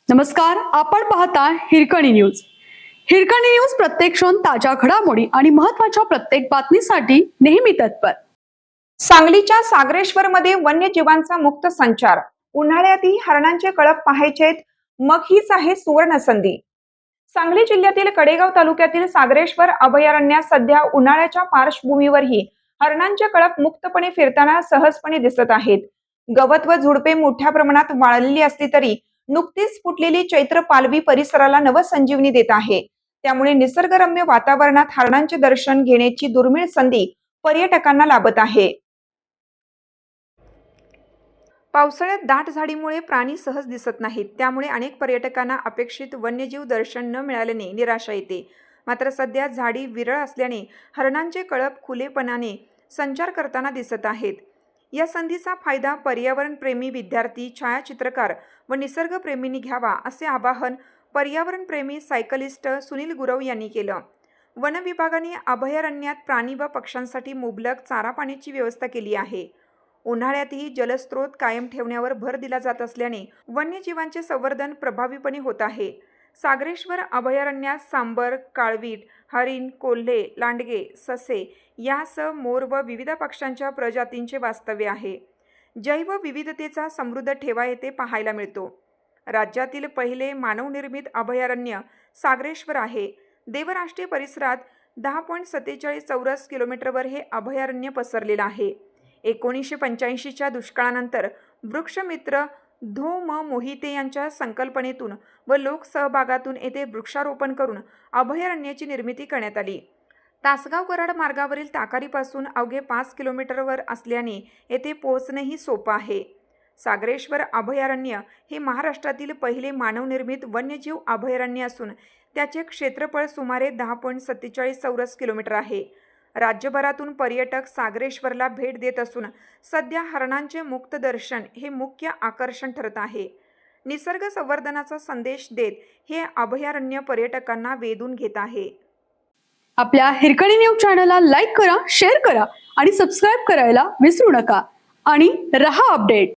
नमस्कार, आपण पाहता हिरकणी न्यूज. हिरकणी न्यूज प्रत्येक क्षण ताज्या घडामोडी आणि महत्त्वाच्या प्रत्येक बातमीसाठी नेहमी तत्पर. सांगलीच्या सागरेश्वरमध्ये वन्यजीवांचा मुक्त संचार. उन्हाळ्यातही हरणांचे कळप पाहायचेत, मग हीच आहे सुवर्ण संधी. सांगली जिल्ह्यातील कडेगाव तालुक्यातील सागरेश्वर अभयारण्यात सध्या उन्हाळ्याच्या पार्श्वभूमीवरही हरणांचे कळप मुक्तपणे फिरताना सहजपणे दिसत आहेत. गवत व झुडपे मोठ्या प्रमाणात वाळलेली असली तरी नुकतीच फुटलेली चैत्र पालवी परिसराला नवसंजीवनी देत आहे. त्यामुळे निसर्गरम्य वातावरणात हरणांचे दर्शन घेण्याची दुर्मिळ संधी पर्यटकांना लाभत आहे. पावसाळ्यात दाट झाडीमुळे प्राणी सहज दिसत नाहीत, त्यामुळे अनेक पर्यटकांना अपेक्षित वन्यजीव दर्शन न मिळाल्याने निराशा येते. मात्र सध्या झाडी विरळ असल्याने हरणांचे कळप खुलेपणाने संचार करताना दिसत आहेत. या संधीचा फायदा पर्यावरणप्रेमी विद्यार्थी, छायाचित्रकार व निसर्गप्रेमींनी घ्यावा, असे आवाहन पर्यावरणप्रेमी सायकलिस्ट सुनील गुरव यांनी केलं. वन विभागाने अभयारण्यात प्राणी व पक्ष्यांसाठी मुबलक चारा पाण्याची व्यवस्था केली आहे. उन्हाळ्यातही जलस्रोत कायम ठेवण्यावर भर दिला जात असल्याने वन्यजीवांचे संवर्धन प्रभावीपणे होत आहे. सागरेश्वर अभयारण्यात सांबर, काळवीट, हरिण, कोल्हे, लांडगे, ससे यासह मोर व विविध पक्ष्यांच्या प्रजातींचे वास्तव्य आहे. जैवविविधतेचा समृद्ध ठेवा येथे पाहायला मिळतो. राज्यातील पहिले मानवनिर्मित अभयारण्य सागरेश्वर आहे. देवराष्ट्रीय परिसरात 10.47 चौरस किलोमीटरवर हे अभयारण्य पसरलेलं आहे. 1985च्या दुष्काळानंतर वृक्षमित्र धो म मोहिते यांच्या संकल्पनेतून व लोकसहभागातून येथे वृक्षारोपण करून अभयारण्याची निर्मिती करण्यात आली. तासगाव कराड मार्गावरील ताकारीपासून अवघे 5 किलोमीटरवर असल्याने येथे पोहोचणेही सोपं आहे. सागरेश्वर अभयारण्य हे महाराष्ट्रातील पहिले मानवनिर्मित वन्यजीव अभयारण्य असून त्याचे क्षेत्रफळ सुमारे 10.47 चौरस किलोमीटर आहे. राज्यभरातून पर्यटक सागरेश्वरला भेट देत असून सध्या हरणांचे मुक्त दर्शन हे मुख्य आकर्षण ठरत आहे. निसर्ग संवर्धनाचा संदेश देत हे अभयारण्य पर्यटकांना वेधून घेत आहे. आपल्या हिरकणी न्यूज चॅनलला लाईक करा, शेअर करा आणि सबस्क्राईब करायला विसरू नका आणि रहा अपडेट.